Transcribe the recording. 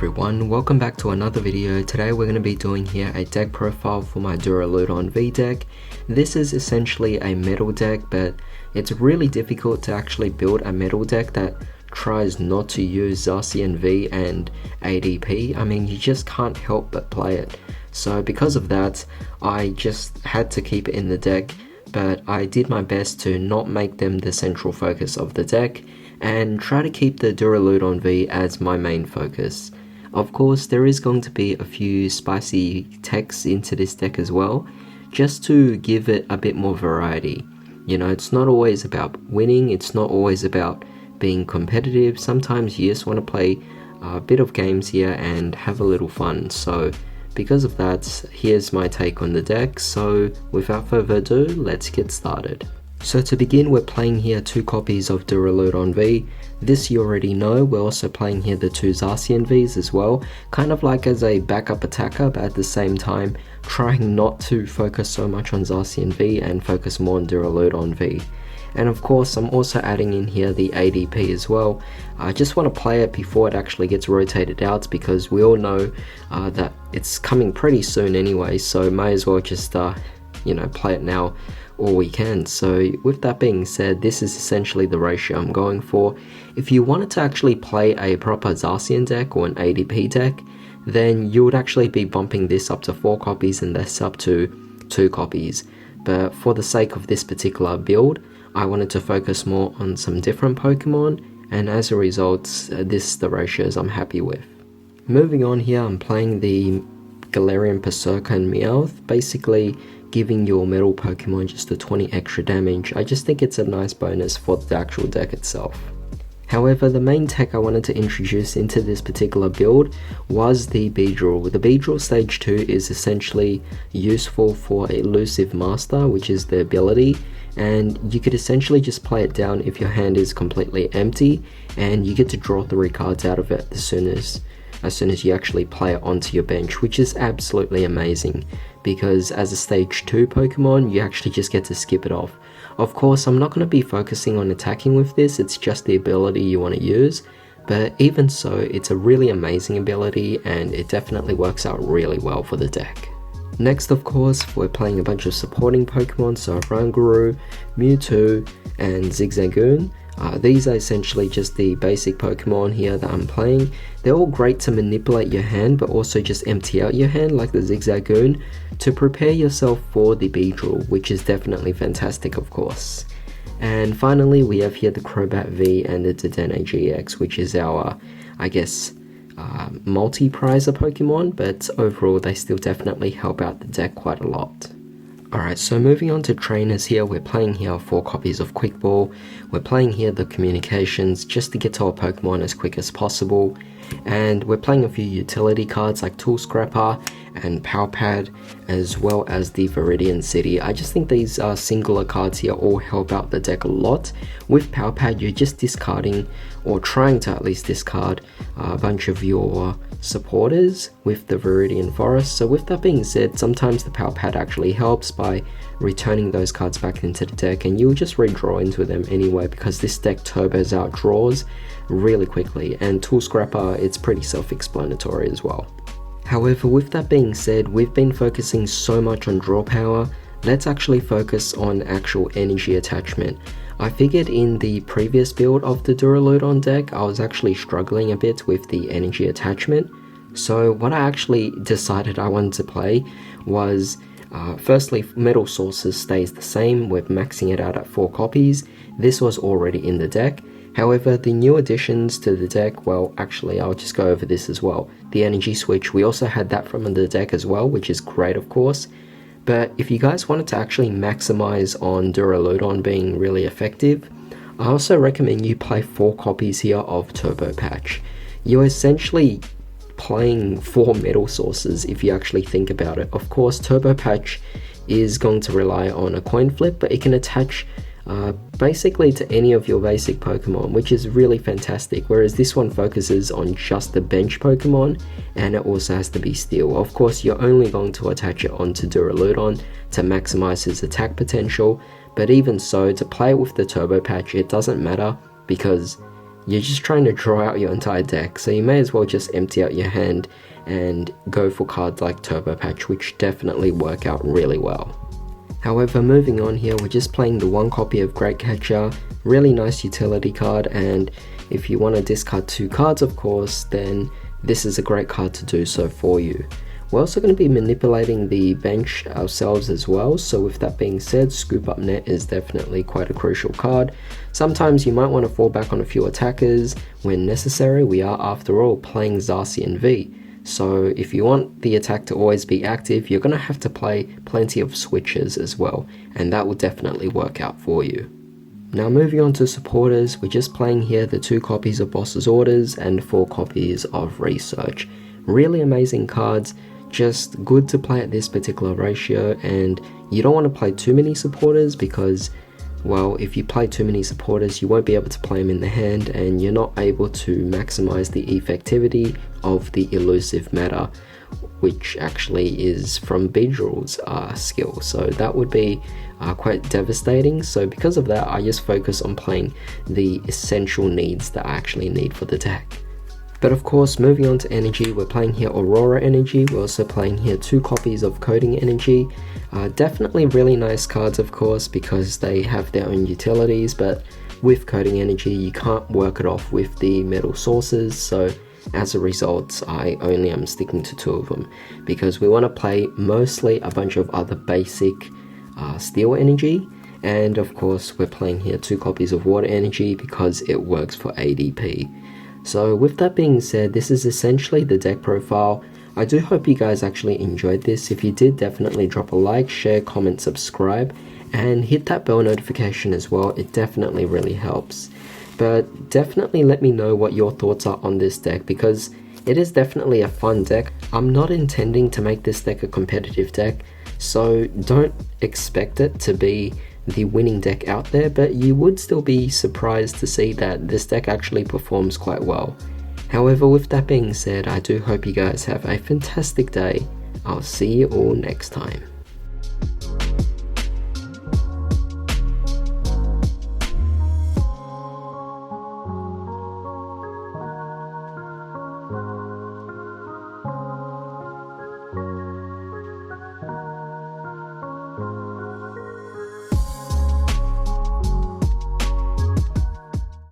everyone, welcome back to another video. Today we're going to be doing here a deck profile for my Duraludon V deck. This is essentially a metal deck, but it's really difficult to actually build a metal deck that tries not to use Zacian V and ADP. I mean, you just can't help but play it. So because of that, I just had to keep it in the deck, but I did my best to not make them the central focus of the deck and try to keep the Duraludon V as my main focus. Of course, there is going to be a few spicy techs into this deck as well, just to give it a bit more variety. You know, it's not always about winning, it's not always about being competitive. Sometimes you just want to play a bit of games here and have a little fun. So because of that, here's my take on the deck. So without further ado, let's get started. So to begin, we're playing here 2 copies of Duraludon V. This you already know. We're also playing here the 2 Zacian Vs as well, kind of like as a backup attacker, but at the same time trying not to focus so much on Zacian V and focus more on Duraludon V. And of course, I'm also adding in here the ADP as well. I just want to play it before it actually gets rotated out, because we all know that it's coming pretty soon anyway, so may as well just you know, play it now all we can. So with that being said, this is essentially the ratio I'm going for. If you wanted to actually play a proper Zacian deck or an ADP deck, then you would actually be bumping this up to 4 copies and this up to 2 copies. But for the sake of this particular build, I wanted to focus more on some different Pokemon, and as a result, this is the ratios I'm happy with. Moving on here, I'm playing the Galarian Berserker and Meowth, basically giving your metal Pokemon just a 20 extra damage. I just think it's a nice bonus for the actual deck itself. However, the main tech I wanted to introduce into this particular build was the Beedrill. The Beedrill Stage 2 is essentially useful for Elusive Master, which is the ability, and you could essentially just play it down if your hand is completely empty, and you get to draw 3 cards out of it as soon as you actually play it onto your bench, which is absolutely amazing, because as a stage 2 Pokemon, you actually just get to skip it off. Of course, I'm not going to be focusing on attacking with this, it's just the ability you want to use, but even so, it's a really amazing ability and it definitely works out really well for the deck. Next, of course, we're playing a bunch of supporting Pokemon, so Ragdoll, Mewtwo, and Zigzagoon. These are essentially just the basic Pokemon here that I'm playing. They're all great to manipulate your hand, but also just empty out your hand, like the Zigzagoon, to prepare yourself for the Beedrill, which is definitely fantastic, of course. And finally, we have here the Crobat V and the Dedenne GX, which is our, I guess, multi-prizer Pokemon, but overall they still definitely help out the deck quite a lot. Alright, so moving on to trainers here, we're playing here 4 copies of Quick Ball. We're playing here the Communications just to get to our Pokemon as quick as possible. And we're playing a few utility cards like Tool Scrapper and Power Pad, as well as the Viridian City. I just think these singular cards here all help out the deck a lot. With Power Pad, you're just discarding, or trying to at least discard, a bunch of your supporters with the Viridian Forest. So with that being said, sometimes the Power Pad actually helps by returning those cards back into the deck, and you'll just redraw into them anyway, because this deck turbos out draws really quickly, and Tool Scrapper, it's pretty self-explanatory as well. However, with that being said, we've been focusing so much on draw power, let's actually focus on actual energy attachment. I figured in the previous build of the Duraludon deck, I was actually struggling a bit with the energy attachment. So what I actually decided I wanted to play was, firstly, Metal Sources stays the same, we're maxing it out at 4 copies. This was already in the deck. However, the new additions to the deck, well, actually, I'll just go over this as well. The Energy Switch, we also had that from the deck as well, which is great, of course. But if you guys wanted to actually maximize on Duraludon being really effective, I also recommend you play 4 copies here of Turbo Patch. You're essentially playing 4 Metal Sources if you actually think about it. Of course, Turbo Patch is going to rely on a coin flip, but it can attach basically to any of your basic Pokemon, which is really fantastic, whereas this one focuses on just the bench Pokemon, and it also has to be Steel. Of course, you're only going to attach it onto Duraludon to maximize his attack potential, but even so, to play with the Turbo Patch, it doesn't matter, because you're just trying to draw out your entire deck, so you may as well just empty out your hand and go for cards like Turbo Patch, which definitely work out really well. However, moving on here, we're just playing the 1 copy of Great Catcher, really nice utility card, and if you want to discard 2 cards of course, then this is a great card to do so for you. We're also going to be manipulating the bench ourselves as well, so with that being said, Scoop Up Net is definitely quite a crucial card. Sometimes you might want to fall back on a few attackers when necessary. We are after all playing Zacian V, so if you want the attack to always be active, you're going to have to play plenty of switches as well, and that will definitely work out for you. Now moving on to supporters, we're just playing here the 2 copies of Boss's Orders and 4 copies of Research. Really amazing cards, just good to play at this particular ratio, and you don't want to play too many supporters because, well, if you play too many supporters you won't be able to play them in the hand and you're not able to maximize the effectivity of the elusive matter, which actually is from Beedrill's skill, so that would be quite devastating. So because of that, I just focus on playing the essential needs that I actually need for the deck. But of course, moving on to energy, we're playing here Aurora Energy, we're also playing here 2 copies of Coding Energy. Definitely really nice cards of course because they have their own utilities, but with Coding Energy you can't work it off with the metal sources, so as a result I only am sticking to 2 of them because we want to play mostly a bunch of other basic Steel Energy, and of course we're playing here 2 copies of Water Energy because it works for ADP. So with that being said, this is essentially the deck profile. I do hope you guys actually enjoyed this. If you did, definitely drop a like, share, comment, subscribe, and hit that bell notification as well. It definitely really helps. But definitely let me know what your thoughts are on this deck because it is definitely a fun deck. I'm not intending to make this deck a competitive deck, so don't expect it to be the winning deck out there, but you would still be surprised to see that this deck actually performs quite well. However, with that being said, I do hope you guys have a fantastic day. I'll see you all next time.